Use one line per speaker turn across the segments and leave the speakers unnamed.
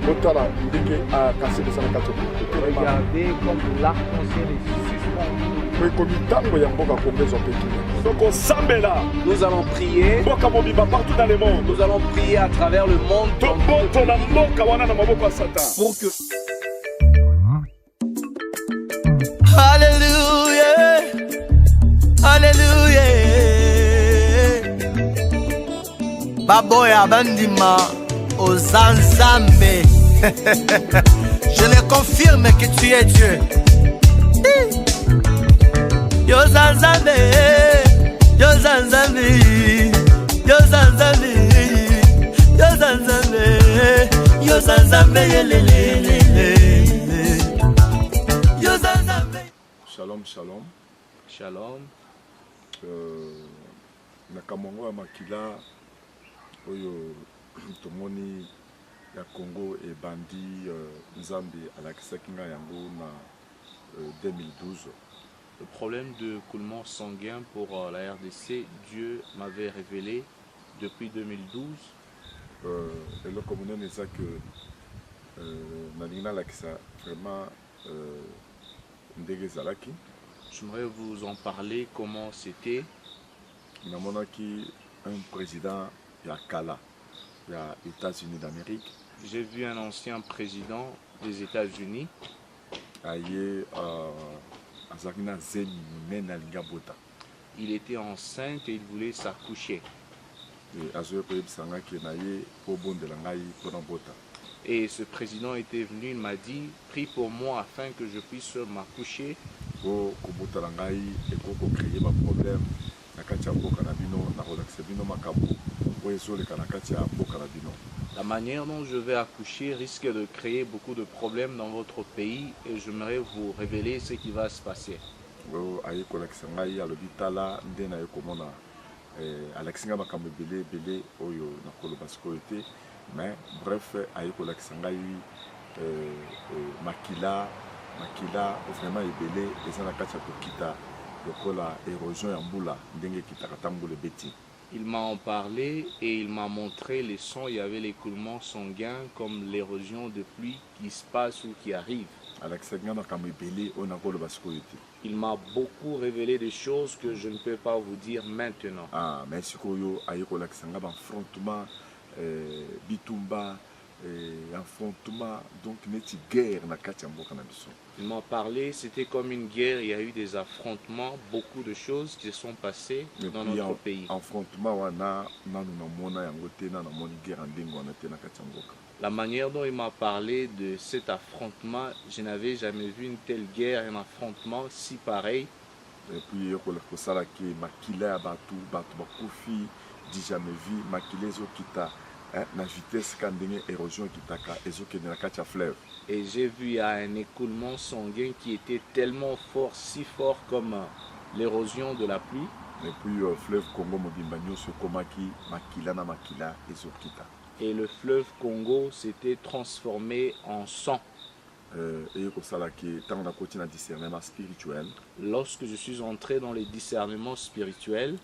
Otala, ndenge a cassé de sana kato.
Regardez comme l'arc-en-ciel est suspendu.
Oui, comme tango ya mboka Congo pékin. Donc on sambela.
Nous allons prier.
Mboka mobimba partout dans le monde.
Nous allons prier à travers le monde.
Toboto na mboka wana na maboko ya Satan.
Pour que
Hallelujah, hallelujah. Baboya bandima Ozanzambe. Je le confirme que tu es Dieu. Yo Zanzambe, Yo Zanzambe, Yo Zanzambe, Yo Zanzambe, Yo Zanzambe, Yo Zanzambe.
Shalom, shalom.
Shalom.
Nakamongo ya makila oyo tomoni ya Congo et bandi Nzambi alakisaki nga yango na 2012.
Le problème de coulement sanguin pour la RDC, Dieu m'avait révélé depuis 2012.
Eloko monene eza que nalingi nalakisa vraiment ndenge ezalaki.
J'aimerais vous en parler, comment c'était.
Namonaki un président ya kala ya États-Unis d'Amérique.
J'ai vu un ancien président des États-Unis.
Aye azalaki na zemi monene alingi abota.
Il était enceinte et il voulait s'accoucher.
Azoya koyebisa nga ke na ye po bondela ngai mpona bota.
Et ce président était venu, il m'a dit, prie pour moi afin que je puisse m'accoucher.
Po kobotala ngai ekoko créer ba problème na kati ya mboka na bino na kolakisa bino makambo oyo ezoleka na kati ya mboka na bino.
La manière dont je vais accoucher risque de créer beaucoup de problèmes dans votre pays et j'aimerais vous révéler ce qui va se passer.
Oyo aye kolakisa ngai alobi tala nde na ye komona alakisi ngai makambo ebele oyo nakoloba sikoyo te, mais bref aye kolakisa ngai makila vraiment ebele eza na kati ya kokita lokola érosion ya mbula ndenge ekitaka ta mbula ebeti.
Il m'a en parlé et il m'a montré les sons, il y avait l'écoulement sanguin comme l'érosion de pluie qui se passe ou qui arrive. Il m'a beaucoup révélé des choses que je ne peux pas vous dire maintenant.
Mais affrontement, donc neti guerre na kati ya mboka na biso.
Il m'a parlé, c'était comme une guerre, il y a eu des affrontements, beaucoup de choses qui se sont passées dans notre pays.
Affrontement wana nanu na mona yango te na moni guerre ndengo na te na kati ya mboka.
La manière dont il m'a parlé de cet affrontement, je n'avais jamais vu une telle guerre, un affrontement si pareil.
Et puis yokola kosala ki makila ya batu bakufi di jamais vu makila ezokita na vitesse quand ndenge érosion kitaka ezokende na kati ya fleuve.
Et j'ai vu il y a un écoulement sanguin qui était tellement fort, si fort comme l'érosion de la pluie.
Et puis fleuve Congo mobimba nyonso ekomaki makila na makila ezokita.
Et le fleuve Congo s'était transformé en sang. Lorsque je suis entré dans les discernements spirituels,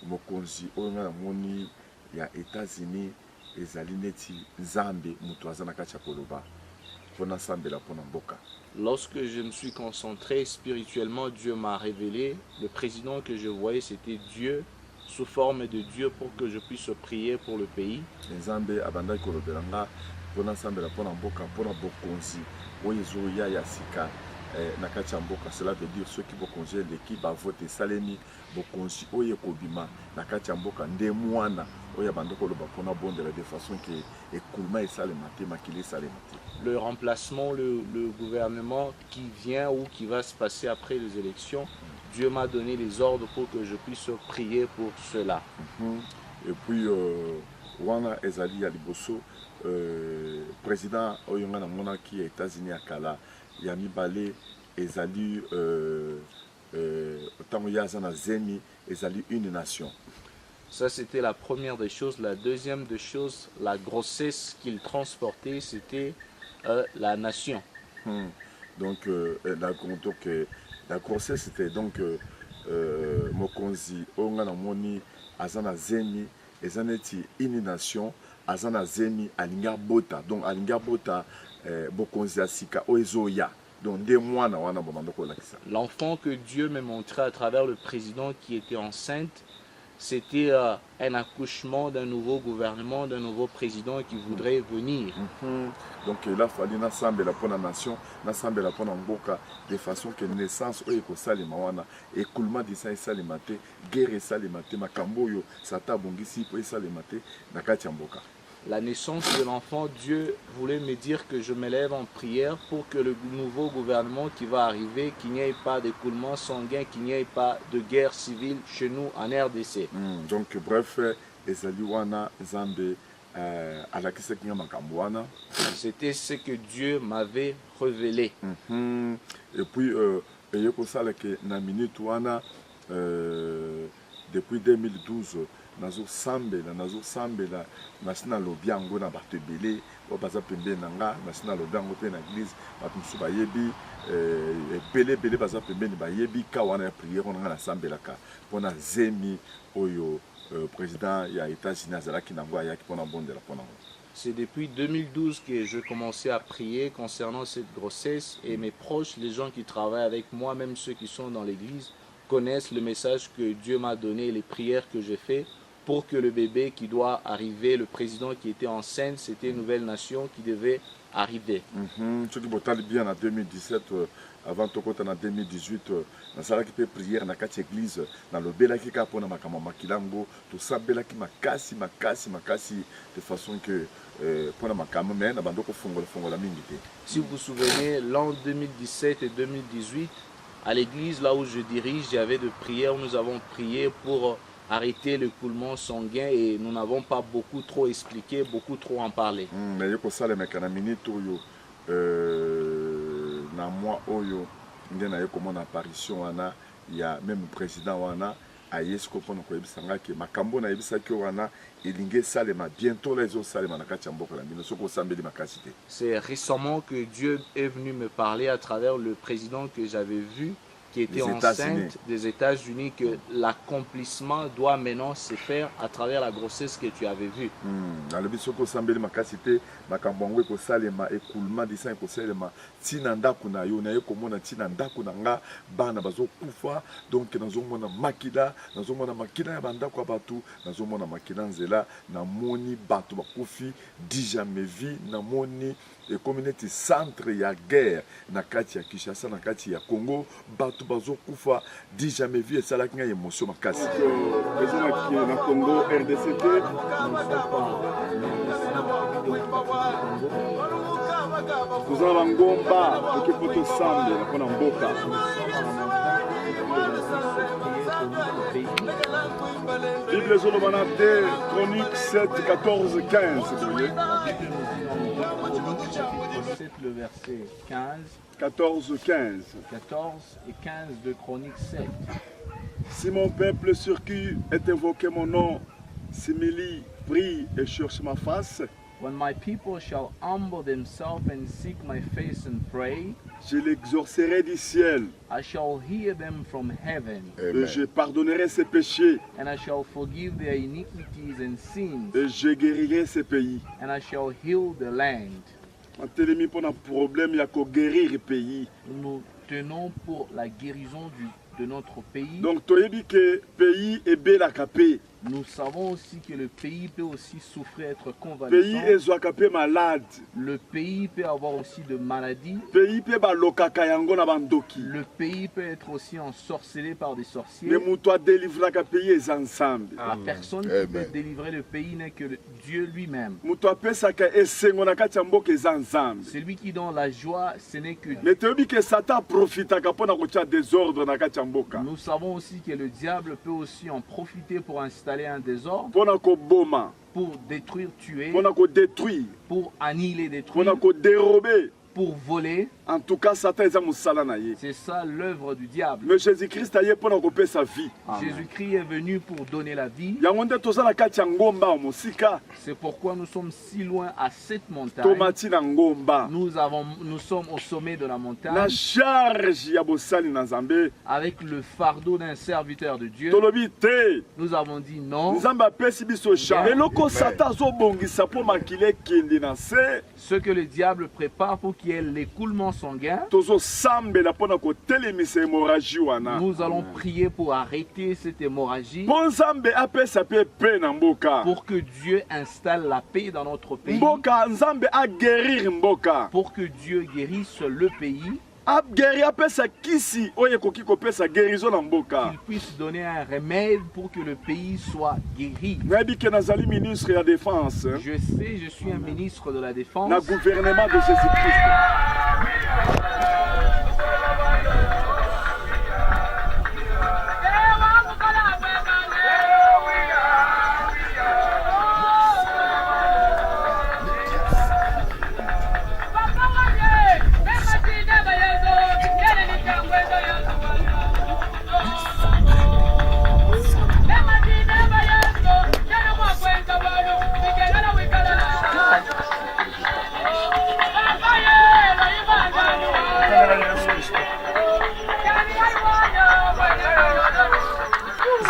mokonzi oyo nga namoni ya États-Unis ezali neti nzambe mutu aza na kati ya koloba mpona sambela mpona mboka.
Lorsque je me suis concentré spirituellement, Dieu m'a révélé, le président que je voyais c'était Dieu, sous forme de Dieu pour que je puisse prier pour le pays.
Nzambe abandaki kolobela nga mpona sambela mpona mboka mpona bokonzi oyo ezoya ya sika na kati ya mboka. Cela veut dire ceux qui bokonzi eleki bavote esalemi bokonzi oyo ekobima na kati ya mboka nde mwana oyo abandi koloba mpona bondela de façon ke écoulement esalema te makila esalema te.
Le remplacement, le gouvernement qui vient ou qui va se passer après les élections, Dieu m'a donné les ordres pour que je puisse prier pour cela.
Et puis wana ezali ya liboso président oyo nga namona ki ya États-Unis akala ya mibale ezali otango ya aza na zemi ezali une nation.
Ça c'était la première des choses. La deuxième des choses, la grossesse qu'il transportait, c'était la nation.
Donc la grossesse c'était donc mokonzi oyo nga namoni aza na zemi eza neti une nation aza na zemi alinga bota donc alinga bota bokonzi ya sika oyo ezoya donc nde mwana wana bomanda kolakisa.
L'enfant que Dieu m'a montré à travers le président qui était enceinte, c'était un accouchement d'un nouveau gouvernement, d'un nouveau président qui voudrait venir.
Donc il a fallu nasambela pour la nation, nasambela pour la mboka, de façon que naissance oyo ekosalema wana, écoulement de ça esalema te, guerre esalema te, makambo oyo sata bongisi po esalema te na kati ya mboka.
La naissance de l'enfant, Dieu voulait me dire que je m'élève en prière pour que le nouveau gouvernement qui va arriver, qu'il n'y ait pas d'écoulement sanguin, qu'il n'y ait pas de guerre civile chez nous en RDC.
Donc bref, ezali wana Nzambe alakisaki nga makambo wana.
C'était ce que Dieu m'avait révélé.
Et puis eyekosala ke na minute wana depuis 2012 nazosambela nasi nalobi yango na bato ebele oyo baza pembeni na nga, nasi nalobi yango mpe na église bato mosusu bayebi ebele baza pembeni bayebi ka wana ya priere wana nga nasambelaka mpona zemi oyo président ya États-Unis azalaki nango ayaki mpona bondela mpona ngo.
C'est depuis 2012 que je commençais à prier concernant cette grossesse et mes proches, les gens qui travaillent avec moi, même ceux qui sont dans l'église, connaissent le message que Dieu m'a donné, les prières que j'ai fait pour que le bébé qui doit arriver, le président qui était enceinte, c'était une nouvelle nation qui devait arriver.
Ce qui est bien en 2017, avant tokota en 2018, nasalaki pe prière na kati église na lobelaki ka pona makama makilango to sabelaki makasi de façon que pona makama mais na bandoko fongola mingi te.
Si vous vous souvenez, l'an 2017 et 2018, à l'église là où je dirige, il y avait de prières, nous avons prié pour arrêter le coulement sanguin et nous n'avons pas beaucoup trop expliqué, beaucoup trop en parlé.
Mais yoko sale mekana minute oyo na moi oyo ngena yeko mon apparition wana ya même président wana ayesko pona ko yebisanga ke makambo na yebisaki wana elinge salema bientôt les autres salema na kati ya mboka la mino soko sambeli makasi te.
C'est récemment que Dieu est venu me parler à travers le président que j'avais vu qui était enceinte des États-Unis, que l'accomplissement doit maintenant se faire à travers la grossesse que tu avais vue.
Alobi soko sambeli makasi te makambo ngo ko salema écoulement de sang ko salema tina ndako na yo na yo komona tina ndako na nga bana bazo kufa donc nazomona makila ya bandako ya batu nazomona makila nzela na moni batu bakufi jamais vu na moni et communauté centre ya guerre na kati ya Kinshasa na kati ya Congo batu bazo kufa jamais vu et ça la kinga émotion makasi besoin na Congo RDC Kuzala bangomba ukipoto sambe na kona mboka Bible Zolomana 2 Chronique 7 14 15 vous voyez
le verset 15
14
et 15 de Chronique 7.
Si mon peuple sur qui est invoqué mon nom s'humilie, prie et cherche ma face,
when my people shall humble themselves and seek my face and pray,
je l'exaucerai du ciel.
I shall hear them from heaven.
Et je pardonnerai ses péchés.
And I shall forgive their iniquities and sins.
Et je guérirai ces pays.
And I shall heal the land.
Nous
tenons pour la guérison de notre pays.
Donc, tu as dit que le pays est bel à capé.
Nous savons aussi que le pays peut aussi souffrir, être convalescent. Le pays peut avoir aussi de maladies. Le pays peut être aussi ensorcelé par des sorciers. La personne qui peut délivrer le pays n'est que Dieu lui-même. Celui qui donne la joie, ce n'est que Dieu. Nous savons aussi que le diable peut aussi en profiter pour installer un désordre, pour détruire, tuer, pour annihiler, détruire,
dérober,
pour voler,
En tout cas, Satan est musala na ye.
C'est ça l'œuvre du diable.
Mais Jésus-Christ a pour couper sa vie.
Jésus-Christ est venu pour donner la vie.
Yangonde toza na kati ya ngomba o mosika.
C'est pourquoi nous sommes si loin à cette montagne.
Tomati na ngomba.
Nous sommes au sommet de la montagne.
La charge ya bosali na Nzambe.
Avec le fardeau d'un serviteur de Dieu.
Tolobi te.
Nous avons dit non.
Nzambe apesi biso charge. Eloko Satan zo bongisa po makile kende na se.
Ce que le diable prépare pour qu'il y ait l'écoulement sanguin.
Nous
allons prier pour arrêter cette hémorragie. Pour que Dieu installe la paix dans notre pays. Pour que Dieu guérisse le pays. Qu'il puisse donner un remède pour que le pays soit guéri. Je sais, je suis un ministre de la Défense.
Le gouvernement de Jésus-Christ.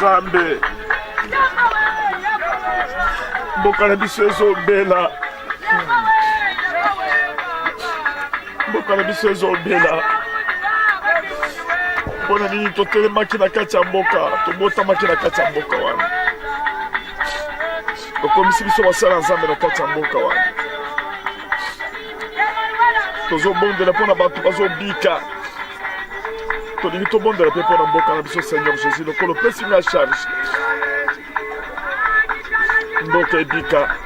Nzambe mboka na biso ezobela mboka na biso ezobela mpona nini totelemaki na kati ya mboka tobotamaki na kati ya mboka wana okomisi biso basala Nzambe na kati ya mboka wana tozobondela mpona bato bazobika tolingi tobondela mpe mpona mboka na biso Seigneur Jésus lokolo opesi nga charge mboka ebika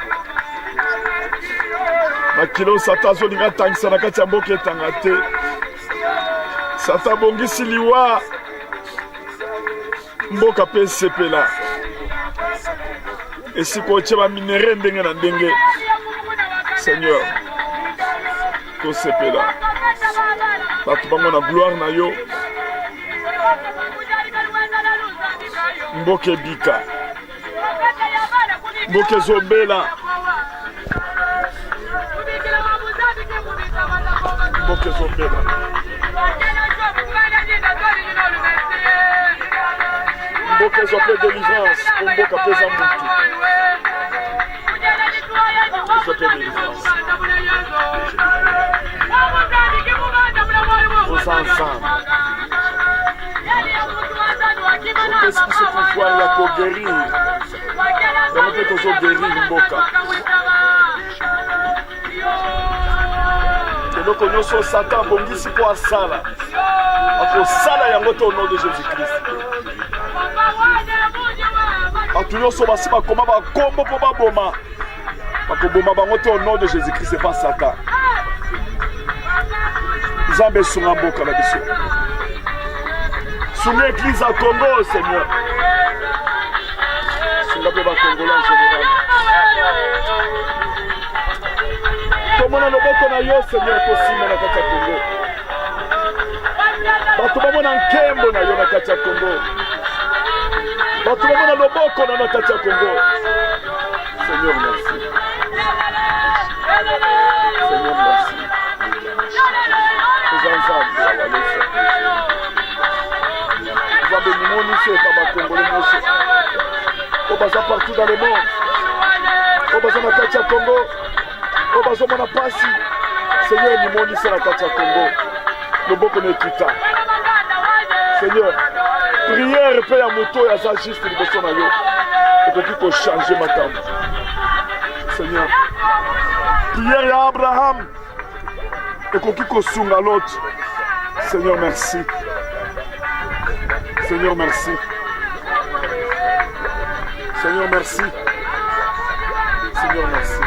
makilo Satan azolinga atangisa na kati ya mboka etanga te Satan abongisi liwa mboka mpe esepela esika otie baminere ndenge na ndenge Seigneur tosepela bato bango na gloire na yo mboka ebika mboka ezobela mboka ezobela mboka ezwa mpe délivrance po mboka mpe eza mutu ezwa mpe délivrance oza ensemble opesi biso pouvoir ya koguérir yango mpe tozoguérir mboka eloko nyonso Satan abongisi mpo asala akosala yango te au nom de Jésus-Christ bato nyonso basi bakoma bakombo mpo baboma bakoboma bango te au nom de Jésus-Christ epa Satan Nzambe esunga mboka na biso sunga église à Congo Seigneur sunga mpe bakongolo en général tomona loboko na yo Seigneur kosimba na kati ya Congo bato bamona nkembo na yo na kati ya Congo bato bamona loboko na kati ya Congo Seigneur merci Seigneur merci Nzambe awalesa Nzambe nimonisi eka bakongolo nyonso oyo baza partout dans le monde oyo baza na kati ya Congo oyo bazomona pasi Seigneur nimonisi na kati ya Congo loboko na ekuta Seigneur prière mpe ya moto oyo aza juste liboso na yo ekoki kochange makambo Seigneur prière ya Abraham ekoki kosunga l'autre Seigneur merci Seigneur merci Seigneur merci Seigneur merci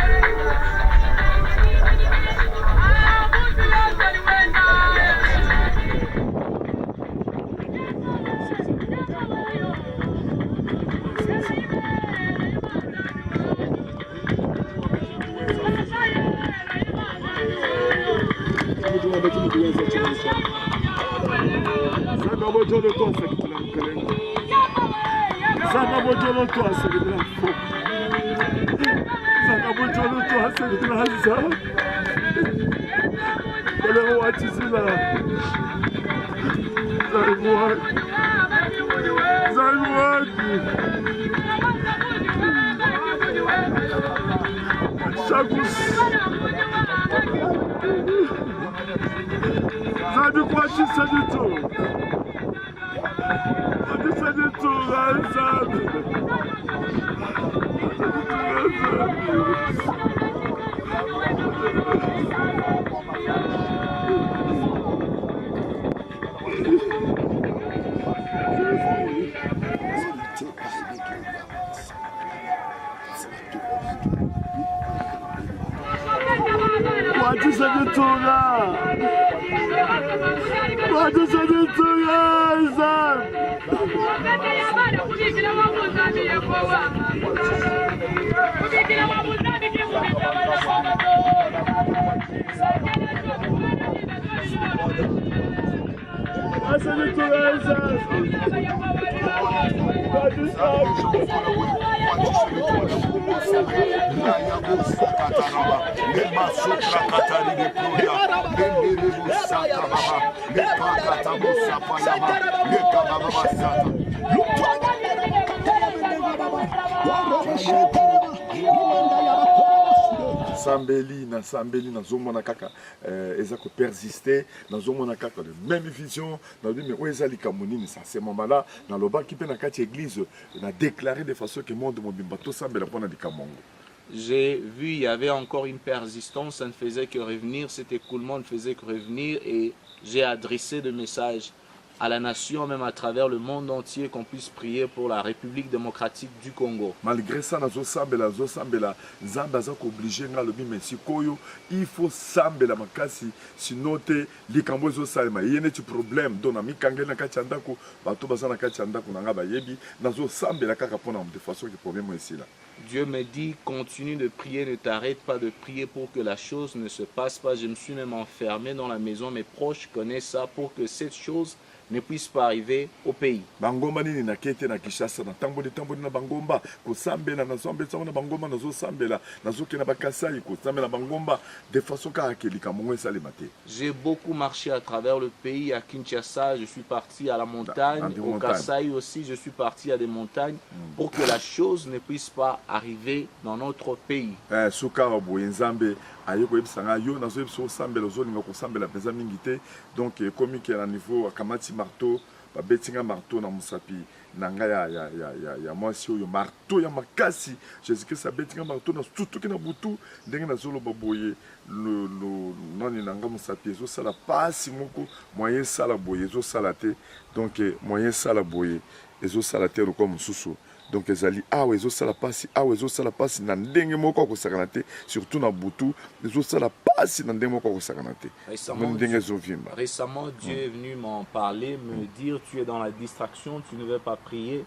Sambeli nazomona kaka eza ko persister nazomona kaka de même vision na dit mais oeza likambo nini ça c'est moment là na loba ki pe na kati église na déclaré de façon que monde mobimba to sambela pona likamongo.
J'ai vu, il y avait encore une persistance, ça ne faisait que revenir, cet écoulement ne faisait que revenir, et j'ai adressé des messages à la nation, même à travers le monde entier, qu'on puisse prier pour la République démocratique du Congo.
Malgré ça, Zamba obligé il faut sambela makasi sinote likambo zo salma yene tu problème dona mikangela na kachandako bato bazana kachandako nanga bayebi nazo sambela kaka pona de façon que problème ici là.
Dieu me dit, continue de prier, ne t'arrête pas de prier pour que la chose ne se passe pas. Je me suis même enfermé dans la maison, mes proches connaissent ça, pour que cette chose ne puisse pas arriver au pays.
Bangomba nini na kete na Kishasa na tamboli na bangomba ko sambela na sambela na bangomba na zo sambela na zo kena bakasai ko sambela bangomba de façon ka kelika mongo salimate.
J'ai beaucoup marché à travers le pays. À Kinshasa, je suis parti à la montagne, au Kasai aussi, je suis parti à des montagnes pour que la chose ne puisse pas arriver dans notre pays.
Soka boye nzambe ayoko ebisanga yo nazo ebiso sambela zo linga ko sambela peza mingité donc comme qui à niveau akamati marteau ba betinga marteau na musapi nanga ya mwasi oyo marteau ya makasi Jésus Christ a betinga marteau na tutu na butu ndenge na zolo baboye le nani nanga musapi zo sala pasi moko moyen sala boye zo sala te donc moyen sala boye ezo sala te comme susu. Donc ezali awe ezo sala pasi na ndenge moko ko sakana te surtout na butu ezo sala pasi na ndenge moko ko sakana te.
Récemment Dieu est venu m'en parler, me dire tu es dans la distraction, tu ne veux pas prier,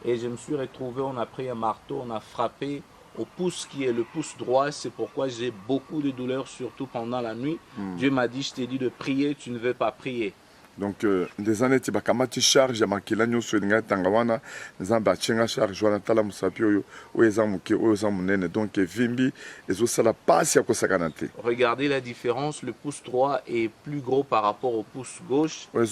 et je me suis retrouvé, on a pris un marteau, on a frappé au pouce qui est le pouce droit, c'est pourquoi j'ai beaucoup de douleurs surtout pendant la nuit. Dieu m'a dit je t'ai dit de prier, tu ne veux pas prier.
Donc des années tu bakamati charge ya makila nyonso elinga tangawana nzamba chenga charge wana tala musapi oyo eza muke oyo za munene donc vimbi ezo sala pasi ya kosakana te.
Regardez la différence, le pouce droit est plus gros par rapport au pouce gauche. Et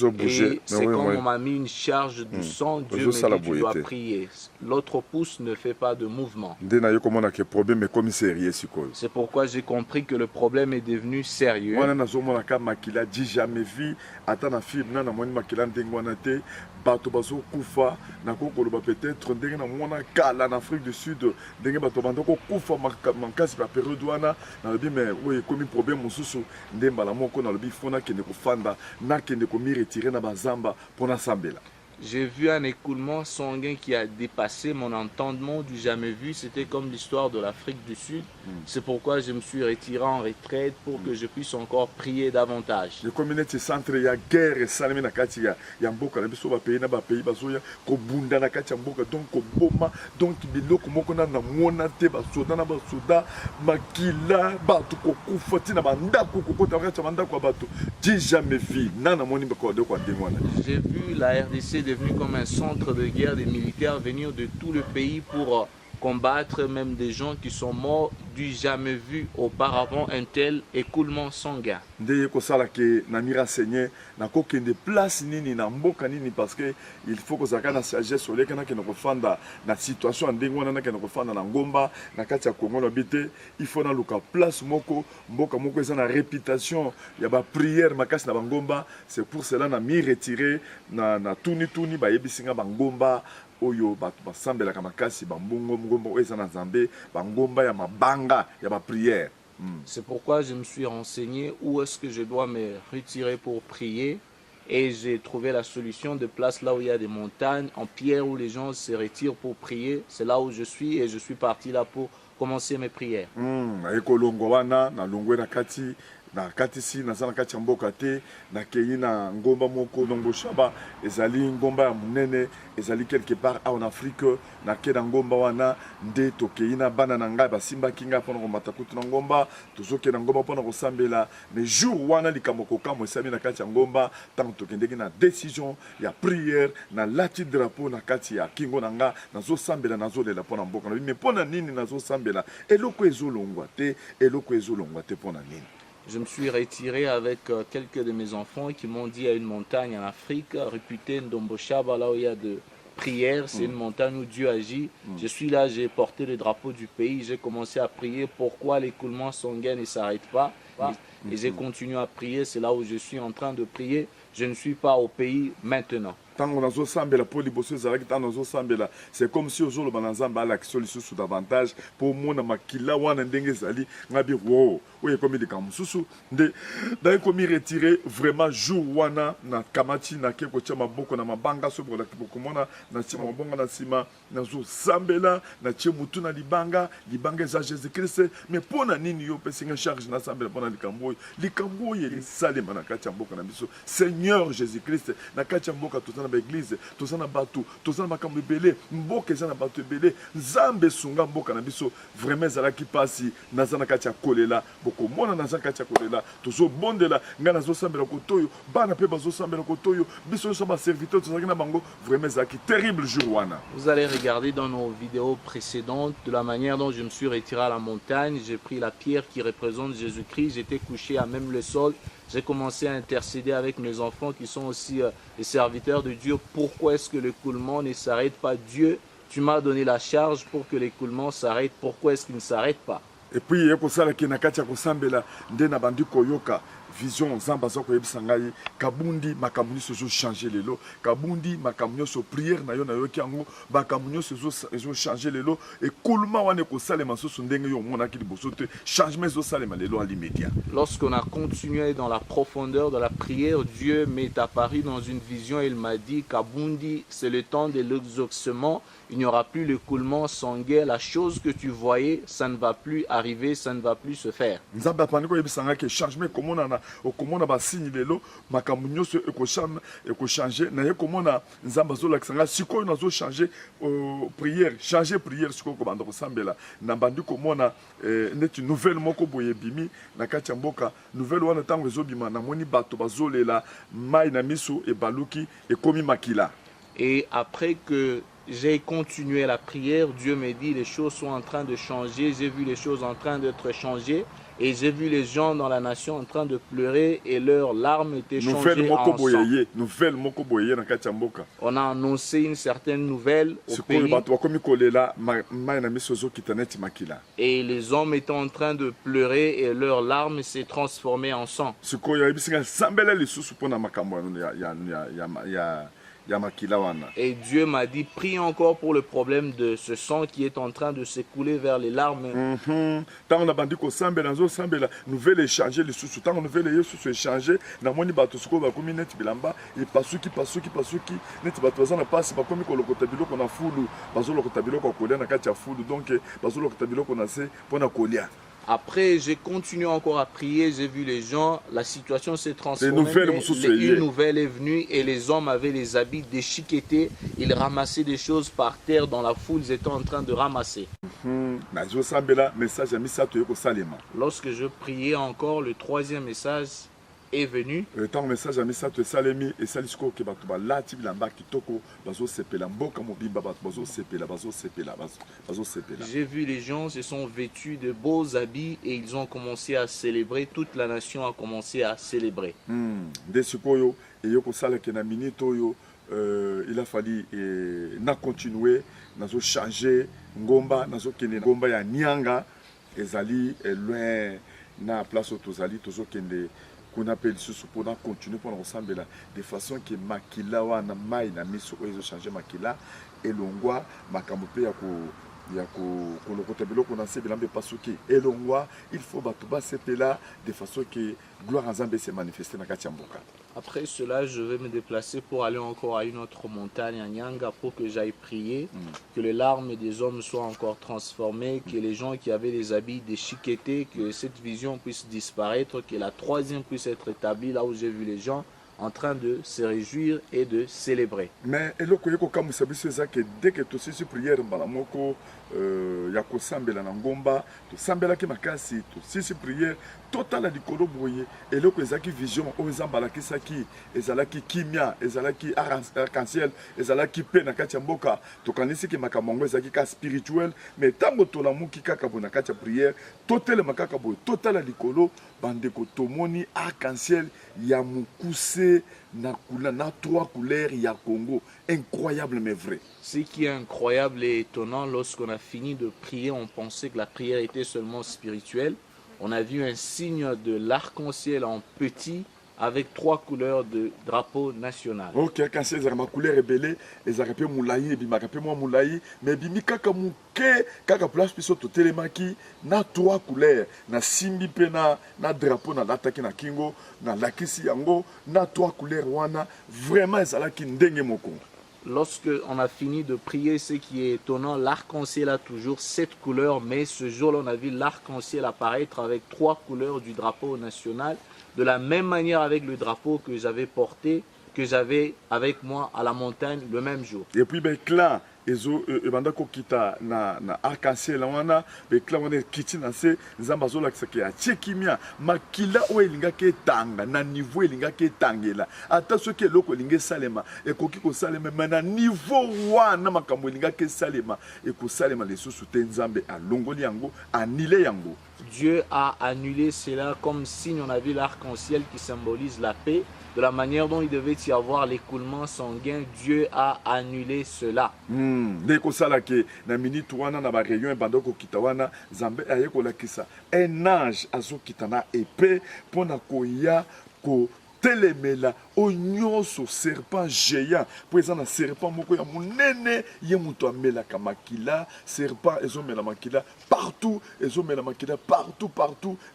c'est comme on m'a mis une charge du sang, Dieu me dit tu dois prier. L'autre pouce ne fait pas de mouvement. C'est pourquoi j'ai compris que le problème est devenu sérieux.
Na moni makila ndengwana te bato bazo kufa na kokoloba peut-être ndenge na mona kala na Afrique du Sud ndenge bato bandoko kufa makasi ba période wana na lobi mais oui comme problème mususu ndemba la moko na lobi fona kende ko fanda na kende ko mi retirer na bazamba pona sambela.
J'ai vu un écoulement sanguin qui a dépassé mon entendement du jamais vu. C'était comme l'histoire de l'Afrique du Sud. C'est pourquoi je me suis retiré en retraite pour que je puisse encore prier davantage.
Le communauté centre ya guerre salami na kati ya mboka na biso ba pays na ba pays bazoya ko bunda na kati ya mboka donc ko boma donc biloko moko na mona te ba soda na ba soda makila batu ko kufa tina ba ndako ko kota kati ya ndako batu j'ai jamais vu nana moni ba ko de ko ndengwana.
J'ai vu la RDC devenue comme un centre de guerre, des militaires venir de tout le pays pour combattre même des gens qui sont morts du jamais vu auparavant un tel écoulement sanguin.
Ndeye ko sala ke na mira seigneur na ko kende place nini na mboka nini parce que il faut que zaka na sagesse oleka na ke na ko fanda na situation ndengwana na ke na ko fanda na ngomba na kati ya Congo na bité il faut na luka place moko mboka moko eza na réputation ya ba prière makasi na bangomba c'est pour cela na mi retirer na tuni ba yebisinga bangomba oyo batu basambelaka makasi bambongo ngomba oyo eza na Nzambe bangomba ya mabanga ya ba prière.
C'est pourquoi je me suis renseigné où est-ce que je dois me retirer pour prier et j'ai trouvé la solution de place là où il y a des montagnes en pierre où les gens se retirent pour prier. C'est là où je suis et je suis parti là pour commencer mes prières.
Ekolongo wana na longwe na kati na kati si na zana kati ya mboka te na keyi na ngomba moko Ndongo Shaba ezali ngomba ya munene ezali quelque part en Afrique na ke na ngomba wana nde tokeyi na bana na ngai basimba kinga pona ko matakutu na ngomba tozoke na ngomba pona ko sambela mais jour wana likambo kokamo esami na kati ya ngomba tant tokendeki na décision ya prière na lati drapeau na kati ya kingo na nga nazo sambela nazo lela pona mboka na mais pona nini nazo sambela eloko ezolongwa te pona nini.
Je me suis retiré avec quelques de mes enfants qui m'ont dit à une montagne en Afrique réputée Ndombo Shaba, là où il y a de prières, c'est une montagne où Dieu agit. Je suis là, j'ai porté le drapeau du pays, j'ai commencé à prier pourquoi l'écoulement sanguin ne s'arrête pas. Et j'ai continué à prier, c'est là où je suis en train de prier. Je ne suis pas au pays maintenant.
Tango nazo sambela po liboso ezalaki tango nazo sambela c'est comme si ozoloba na Nzambe alakiso lisusu davantage po mona makila wana ndenge ezali ngabi wow oye komi likambo mosusu nde dai komi retirer vraiment jour wana na kamati na ke kotia maboko na mabanga so bokomona na tia mabonga na nsima nazo sambela na tie mutu na libanga eza Jésus Christ mais pona nini yo pesinga charge na sambela pona likambo oyo esalema na kati ya mboka na biso Seigneur Jésus Christ na kati ya mboka tozana ba église tozana batu tozana makambo ebele mboka ezana batu ebele Nzambe sunga mboka na biso vraiment ezalaki pasi nazana kati ya kolela bokomona nazana kati ya kolela tozobondela nga nazosambela kotoyo bana pe bazosambela kotoyo biso so ba serviteur tozalaki na bango vraiment ezalaki terrible jour wana.
Vous allez regarder dans nos vidéos précédentes de la manière dont je me suis retiré à la montagne, j'ai pris la pierre qui représente Jésus-Christ, j'étais couché à même le sol. J'ai commencé à intercéder avec mes enfants qui sont aussi les serviteurs de Dieu. Pourquoi est-ce que l'écoulement ne s'arrête pas? Dieu, tu m'as donné la charge pour que l'écoulement s'arrête. Pourquoi est-ce qu'il ne s'arrête pas?
Et puis, il na kati ya kosambela nde na bandi koyoka vision Nzambe aza koyebisa ngai kabundi makambo nyonso ezochanger lelo kabundi makambo nyonso prière na yo nayoki yango makambo nyonso ezochanger lelo écoulement wana ekosalema susu ndenge yo omonaki liboso te changement ezosalema lelo à l'immédiat.
Lorsqu'on a continué dans la profondeur de la prière, Dieu m'est apparu dans une vision et il m'a dit Kabundi, c'est le temps de l'exaucement, il n'y aura plus l'écoulement sanguin, la chose que tu voyais, ça ne va plus arriver, ça ne va plus se faire.
Nzambe apandi koyebisa ngai ke changement komona na okomona basigni lelo makambo nyonso ekochange naye komona Nzambe azolakisa ngai sikoyo nazochanger prière changer prière sikoyo kobanda kosambela na bandi komona neti nouvelle moko boye bimi na kati ya mboka nouvelle wana ntango ezobima namoni bato bazolela mai na miso ebaluki ekomi makila.
Et après que j'ai continué la prière, Dieu me dit les choses sont en train de changer, j'ai vu les choses en train d'être changées et j'ai vu les gens dans la nation en train de pleurer et leurs larmes étaient changées en sang. On a annoncé une certaine nouvelle au pays et les hommes étaient en train de pleurer et leurs larmes s'est transformées en sang.
ya makila wana.
Et Dieu m'a dit, prie encore pour le problème de ce sang qui est en train de s'écouler vers les larmes.
Tant on a bandi ko sambela nzo sambela nouvelle échanger les sous tant nouvelle yesu se échanger na moni bato siko ba komi net bilamba et pasuki net bato bazana passe ba komi ko lokota biloko na fulu bazo lokota biloko kolia na kati ya fulu donc bazo lokota biloko na se pona kolia.
Après, j'ai continué encore à prier, j'ai vu les gens, la situation s'est transformée.
Une
nouvelle est venue et les hommes avaient les habits déchiquetés. Ils ramassaient des choses par terre dans la foule, ils étaient en train de ramasser. Lorsque je priais encore, le troisième message est venu.
Tant message ami ça te salemi et salisco ke bato ba lati bilamba kitoko bazo sepela mboka mobimba bato bazo sepela.
J'ai vu les gens se sont vêtus de beaux habits et ils ont commencé à célébrer, toute la nation a commencé à célébrer.
De sikoyo et yoko sala ke na minute oyo il a fallu na continuer nazo changer ngomba nazo kende ngomba ya Nianga ezali loin na place tozali tozo kende qu'on appelle ce pour continuer pour ensemble de façon que makila wana mai na miso oyo changer makila elongwa makambo pe ya ko lokota biloko na se bilambe pasuki elongwa il faut bato ba sepela de façon que gloire nzambe se manifester na kati ya mboka.
Après cela, je vais me déplacer pour aller encore à une autre montagne à Nyanga pour que j'aille prier, que les larmes des hommes soient encore transformées, que les gens qui avaient les habits déchiquetés, que cette vision puisse disparaître, que la troisième puisse être établie là où j'ai vu les gens en train de se réjouir et de célébrer.
Mais dès que tu sais prière mbalamoko ya ko sambela na ngomba to sambela ke makasi to sisi prière totala likolo boye eloko ezaki vision o ezambala kisaki ezalaki kimia ezalaki arc-en-ciel ezalaki pe na kati ya mboka to kanisi ke makamongo ezaki ka spirituel mais tango to la muki kaka bona kati ya prière totele makaka boye totala likolo bandeko tomoni arc-en-ciel ya mukuse na couleur na trois couleurs ya Congo incroyable mais vrai.
Ce qui est incroyable et étonnant, lorsqu'on a fini de prier, on pensait que la prière était seulement spirituelle. On a vu un signe de l'arc-en-ciel en petit avec trois couleurs de drapeau national.
Ok, quand c'est ma couleur est belle, ils auraient pu moulaï, et puis ma capé moi moulaï, mais bimi kaka mouké, kaka place piso to telemaki, na trois couleurs, na simbi pe na drapeau na l'attaque na kingo, na lakisi yango, na trois couleurs wana, vraiment ils allaient qui ndenge moko.
Lorsque on a fini de prier, ce qui est étonnant, l'arc-en-ciel a toujours 7 couleurs, mais ce jour-là, on a vu l'arc-en-ciel apparaître avec 3 couleurs du drapeau national, de la même manière avec le drapeau que j'avais porté, que j'avais avec moi à la montagne le même jour.
Et puis, ben, clan, ezo ebanda ko kita na arc-en-ciel wana be clan wana kiti na se nzamba zo lakisa ke achekimia makila o elinga ke tanga na niveau elinga ke tangela ata soki eloko elinga salema ekoki ko salema mais na niveau wana makambo elinga ke salema eko salema lesusu te nzambe alongoli yango anile yango.
Dieu a annulé cela comme signe, on a vu l'arc-en-ciel qui symbolise la paix. De la manière dont il devait y avoir l'écoulement sanguin, Dieu a annulé cela.
Deko sala ke na minute wana na ba réunion bandoko kitawana Zambe ayeko lakisa un ange azo kitana épée pona koya ko telemela onyoso serpent géant pour ezana serpent moko ya munene ye muto amela kamakila serpent ezomela makila partout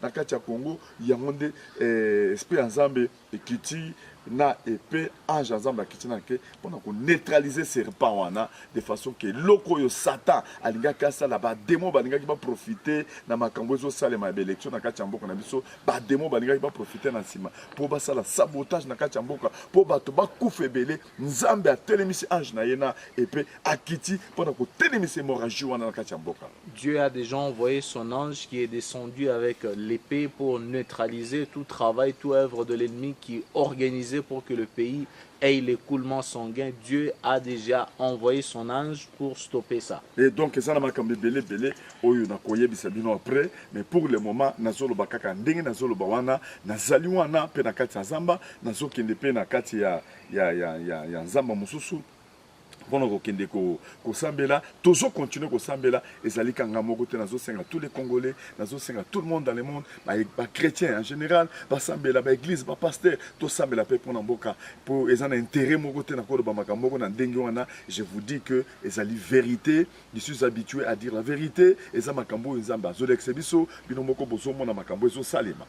na kati ya Congo yangonde esprit nzambe ekiti na épée ange nzambe akiti na ke pona ko neutraliser serpent wana de façon que loko yo Satan alinga kasa la ba démon balinga ki ba profiter na makambo zo salema élection na kati ya mboka na biso ba démon balinga ki ba profiter na sima pour ba sala sabotage na kati ya mboka pour bato ba kufa ebele nzambe atelemisi ange na yena épée akiti pona ko telemisi hémorragie wana na kati ya mboka.
Dieu a déjà envoyé son ange qui est descendu avec l'épée pour neutraliser tout travail, toute œuvre de l'ennemi qui organisait pour que le pays ait l'écoulement sanguin. Dieu a déjà envoyé son ange pour stopper ça.
Et donc ça n'a pas comme belé oyo na koyebisa bino après, mais pour le moment nazolo bakaka ndenge nazolo bawana nazali wana pe na kati ya zamba nazokende pe na kati ya nzamba mususu mpona kokende kosambela tozokontinue kosambela ezali kanga moko te nazosenga tous les Congolais nazosenga tout le monde dans le monde bachrétien en général basambela baéglise bapaster tosambela mpe mpona mboka mpo eza na intérêt moko te na koloba makambo moko na ndenge wana. Je vous dis que ezali vérité, je suis habitué à dire la vérité. Eza makambo nzambe azolekisa biso bino moko bozomona makambo ezosalema.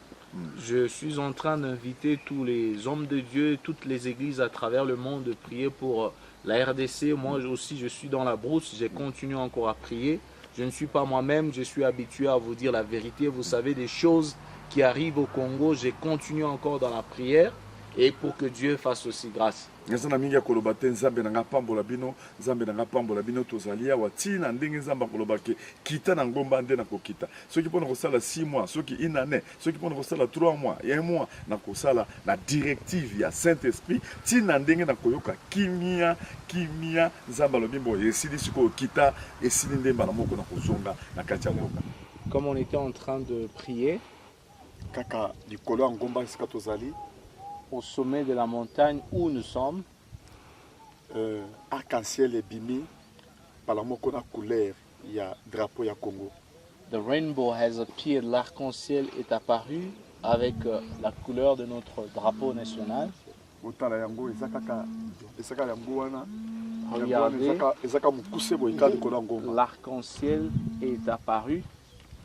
Je suis en train d'inviter tous les hommes de Dieu, toutes les églises à travers le monde de prier pour la RDC. Moi aussi, je suis dans la brousse, j'ai continué encore à prier. Je ne suis pas moi-même, je suis habitué à vous dire la vérité. Vous savez, des choses qui arrivent au Congo, j'ai continué encore dans la prière et pour que Dieu fasse aussi grâce.
Nzana mingi koloba te nzambe na ngapambola bino, nzambe na ngapambola bino tozali awa tina ndenge nzamba koloba ke kita na ngomba nde na kokita. Soki pona kosala 6 mois, soki une année, soki pona kosala 3 mois, 1 mois na kosala na directive ya Saint-Esprit, tina ndenge na koyoka kimia nzamba lobimbo esili siko kita esili ndemba na moko na kozonga na kati ya mboka.
Comme on était en train de prier,
Kaka likolo ngomba sika tozali
au sommet de la montagne où nous sommes,
arc-en-ciel et bimi par la moko na couleur il y a drapeau ya Congo.
the rainbow has appeared, l'arc-en-ciel est apparu avec la couleur de notre drapeau national.
Otala yango ezakaka esaka yango wana.
Regardez,
Ezaka mukuse bo ikali kola ngomba.
l'arc-en-ciel est apparu.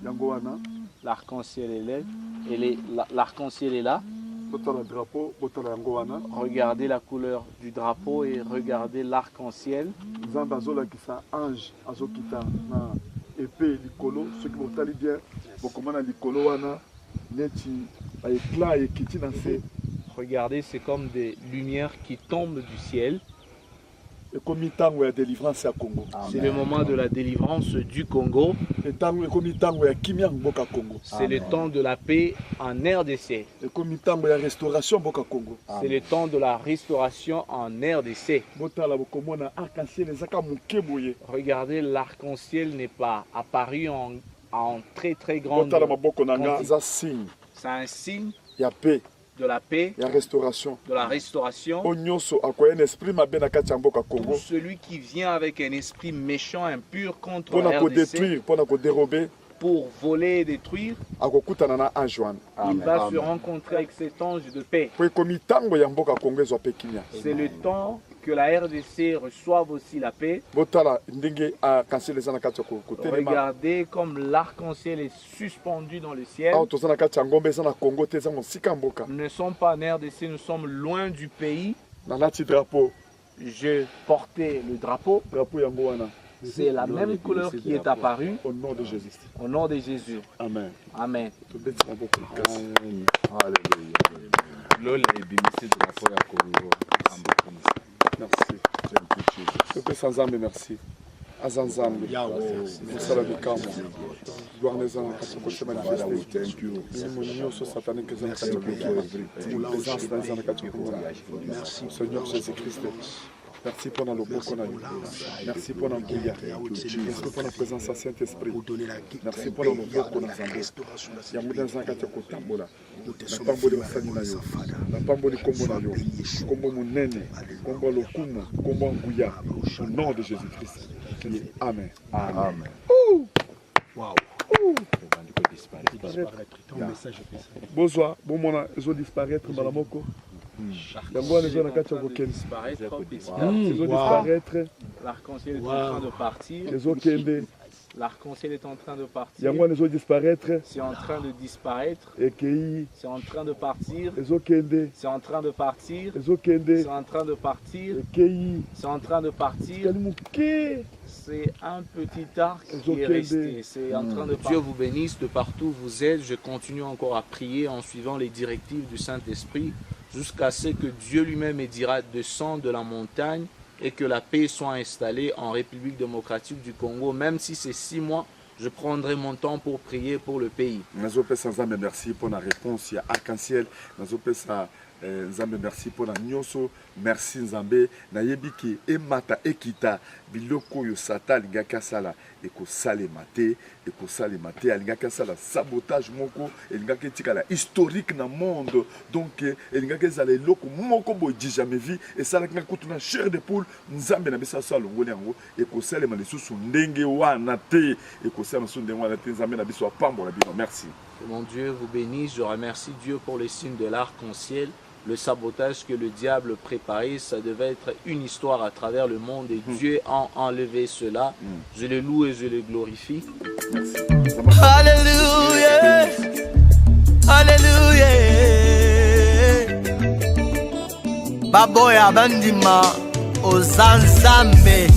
Yango wana.
L'arc-en-ciel est là. L'arc-en-ciel est là.
Otala drapeau, otala yango wana.
Regardez la couleur du drapeau et regardez l'arc-en-ciel.
Nzambe azolakisa ange azokita na épée likolo, ceux qui botali bien bokomana likolo wana neti ba éclat ekiti na se.
Regardez, c'est comme des lumières qui tombent du ciel.
Et comme tango ya délivrance ya Congo.
C'est le moment de la délivrance du Congo.
Et tango comme tango ya kimia mboka Congo.
C'est le temps de la paix en RDC.
Et comme tango ya restauration mboka Congo.
C'est le temps de la restauration en RDC.
Botala bokomona arc-en-ciel ezaka muke boye.
Regardez, l'arc-en-ciel n'est pas apparu en très grande
Botala maboko nanga
quantité.
za signe.
C'est un signe
Ya paix.
de la paix,
Ya restauration.
de la restauration.
Onyoso akoya un esprit mabe na kati ya mboka
Pour
Congo.
celui qui vient avec un esprit méchant, impur contre
Pona
la
ko
RDC,
détruire, pona ko dérober,
pour voler et détruire,
akokutana na ange wana.
il va se rencontrer avec cet ange de paix.
Po ekomi tango ya mboka Congo ezwa pe kimia.
C'est le temps que la RDC reçoive aussi la paix.
Botala ndenge arc-en-ciel eza na kati ya kotelema.
Regardez comme l'arc-en-ciel est suspendu dans le ciel.
Awa toza na kati ya ngombe eza na Congo te eza mosika mboka.
Nous ne sommes pas en RDC, nous sommes loin du pays.
Nalati drapeau.
Je portais le drapeau.
Drapeau yango wana.
C'est la même couleur qui est apparue
Au nom de Jésus.
au nom de Jésus.
Amen.
Amen.
Tobeti maboko na kasi.
Lolo ebimisi drapeau ya Congo.
Merci. Topesa Nzambe merci. Aza Nzambe. Mosala bikamwa. Gloire eza na kati ya kote manifeste. Milimo nyonso satanique eza na kati ya kokima. Présence na eza na kati ya kokima. Seigneur Jésus-Christ. Merci pour le beau qu'on a eu. Merci pour la bouillard. Merci pour la présence du Saint-Esprit. Merci pour le beau qu'on a eu. Il y a des gens qui ont tambola. La pamboli masani na yo. La pamboli kombo na yo. Kombo munene. Kombo lokumu. Kombo nguya. Au nom de Jésus-Christ. Amen.
Amen.
Wow.
Bonsoir. Bon mona, ils ont disparaître malamoko. Yango les gens na kati ya kokende. Ils ont disparaître.
L'arc-en-ciel est en train de partir.
Les autres kende.
L'arc-en-ciel est en train de partir.
Yango les autres disparaître.
C'est en train de disparaître.
Ekei.
C'est en train de partir.
Les autres kende.
C'est en train de partir.
Les autres kende.
C'est en train de partir.
Ekei.
C'est en train de partir.
Kalimuke.
C'est un petit arc qui est resté. C'est en train de partir. Dieu vous bénisse de partout où vous êtes. Je continue encore à prier en suivant les directives du Saint-Esprit jusqu'à ce que Dieu lui-même me dira descendre de la montagne et que la paix soit installée en République démocratique du Congo. Même si c'est 6 mois, je prendrai mon temps pour prier pour le pays.
Nazopesa Nzambe merci pour la réponse. Il y a arc-en-ciel. Nazopesa Nzambe merci pour la nyonso, merci Nzambe nayebi ki emata ekita biloko yo sata alingaka sala ekosalema te alingaka sala sabotage moko elingaka etikala historique na monde donc elingaka ezala eloko moko boye jamais vu esalaka kutu na chair de poule Nzambe na biso alongoli yango ekosalema lisusu ndenge wana te ekosalema lisusu ndenge wana te Nzambe na biso apambola bino merci.
Mon Dieu vous bénisse, je remercie Dieu pour les signes de l'arc-en-ciel. Le sabotage que le diable préparait, ça devait être une histoire à travers le monde et Dieu a enlevé cela. Je le loue et je le glorifie.
Alléluia, Alléluia. Baboya bandima ozanzambe.